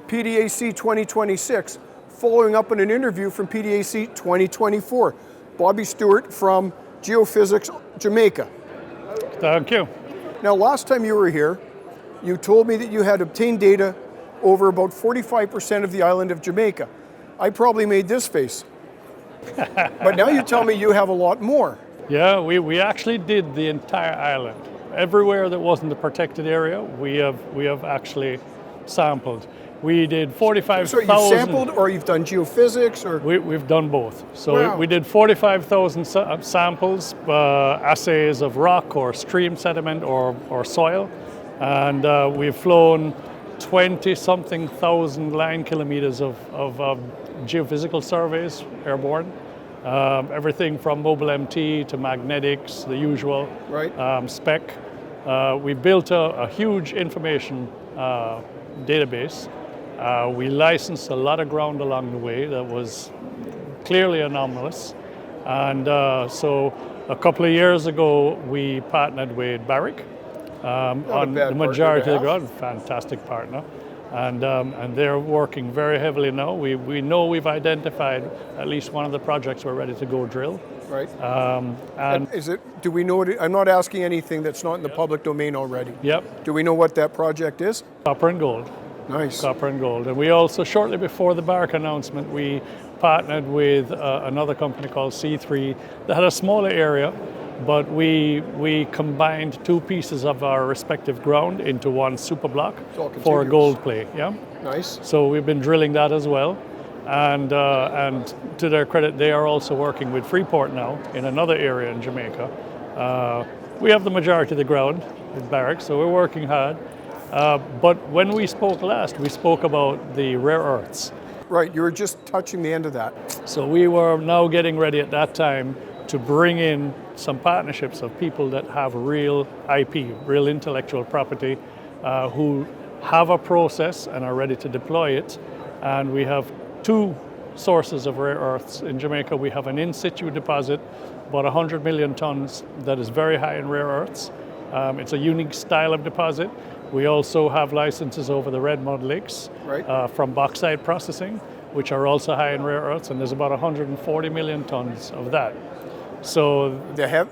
PDAC 2026, following up on an interview from PDAC 2024. Bobby Stewart from Geophysx, Jamaica. Thank you. Now, last time you were here, you told me that you had obtained data over about 45% of the island of Jamaica. I probably made this face. But now you tell me you have a lot more. Yeah, we actually did the entire island. Everywhere that wasn't a protected area, we have actually sampled. We did 45,000. So you've sampled, or you've done geophysics, or? We've done both. So wow. we did 45,000 samples, assays of rock or stream sediment or soil, and we've flown 20-something thousand line kilometers of geophysical surveys airborne. Everything from mobile MT to magnetics, the usual right. spec. We built a huge information database. We licensed a lot of ground along the way that was clearly anomalous. And so a couple of years ago, we partnered with Barrick on the majority of the ground. Fantastic partner. And they're working very heavily now. We know we've identified at least one of the projects we're ready to go drill. Right. And is it? Do we know it? I'm not asking anything that's not in the public domain already. Yep. Do we know what that project is? Copper and gold. Nice. Copper and gold. And we also, shortly before the Barrick announcement, we partnered with another company called C3 that had a smaller area, but we combined two pieces of our respective ground into one super block for a gold play. Yeah. Nice. So we've been drilling that as well. And to their credit, they are also working with Freeport now in another area in Jamaica. We have the majority of the ground with Barrick, so we're working hard. But when we spoke last, we spoke about the rare earths. Right, you were just touching the end of that. So we were now getting ready at that time to bring in some partnerships of people that have real IP, real intellectual property, who have a process and are ready to deploy it. And we have two sources of rare earths in Jamaica. We have an in-situ deposit, about 100 million tons, that is very high in rare earths. It's a unique style of deposit. We also have licenses over the Red Mud Lakes right. From bauxite processing, which are also high in rare earths, and there's about 140 million tons of that. So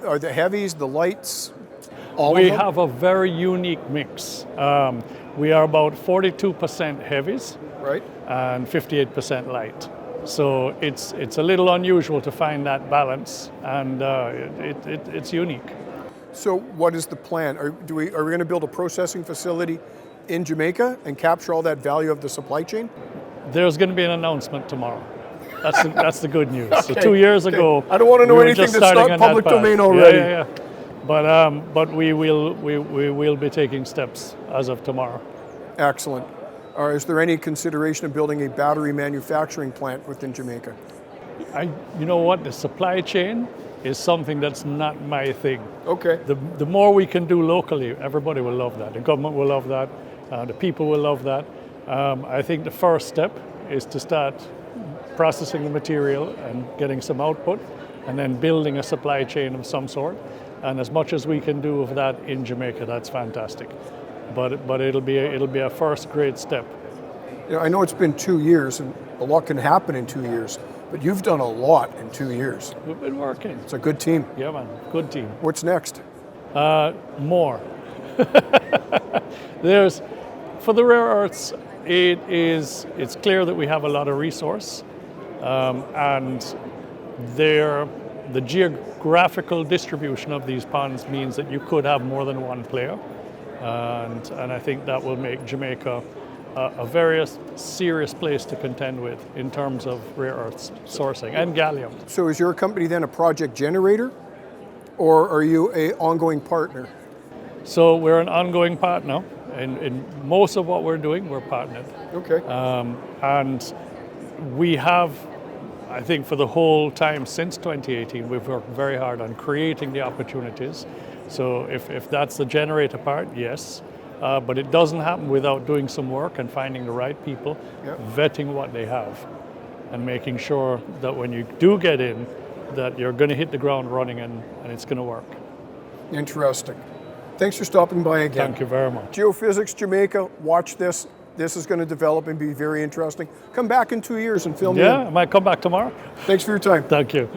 are the heavies, the lights, all we of them? have a very unique mix. We are about 42% heavies right. and 58% light. So it's a little unusual to find that balance, and it's unique. So what is the plan? Are we going to build a processing facility in Jamaica and capture all that value of the supply chain? There's going to be an announcement tomorrow. That's the good news. Okay. So 2 years ago, I don't want to know anything that's not public domain already. Yeah. But we will be taking steps as of tomorrow. Excellent. Is there any consideration of building a battery manufacturing plant within Jamaica? You know what? The supply chain is something that's not my thing. Okay. The more we can do locally, everybody will love that. The government will love that. The people will love that. I think the first step is to start processing the material and getting some output, and then building a supply chain of some sort. And as much as we can do of that in Jamaica, that's fantastic. But it'll be a first great step. You know, I know it's been 2 years, and a lot can happen in 2 years. But you've done a lot in 2 years. We've been working. It's a good team. Yeah, man, good team. What's next? More. For the rare earths, it's clear that we have a lot of resource, and the geographical distribution of these ponds means that you could have more than one player, and I think that will make Jamaica a very serious place to contend with in terms of rare earths sourcing and gallium. So is your company then a project generator, or are you an ongoing partner? So we're an ongoing partner. In most of what we're doing, we're partnered. Okay. And we have, I think for the whole time since 2018, we've worked very hard on creating the opportunities. So if that's the generator part, yes. But it doesn't happen without doing some work and finding the right people, yep. vetting what they have, and making sure that when you do get in, that you're going to hit the ground running and it's going to work. Interesting. Thanks for stopping by again. Thank you very much. Geophysics Jamaica, watch this. This is going to develop and be very interesting. Come back in 2 years and fill me in. Yeah, I might come back tomorrow. Thanks for your time. Thank you.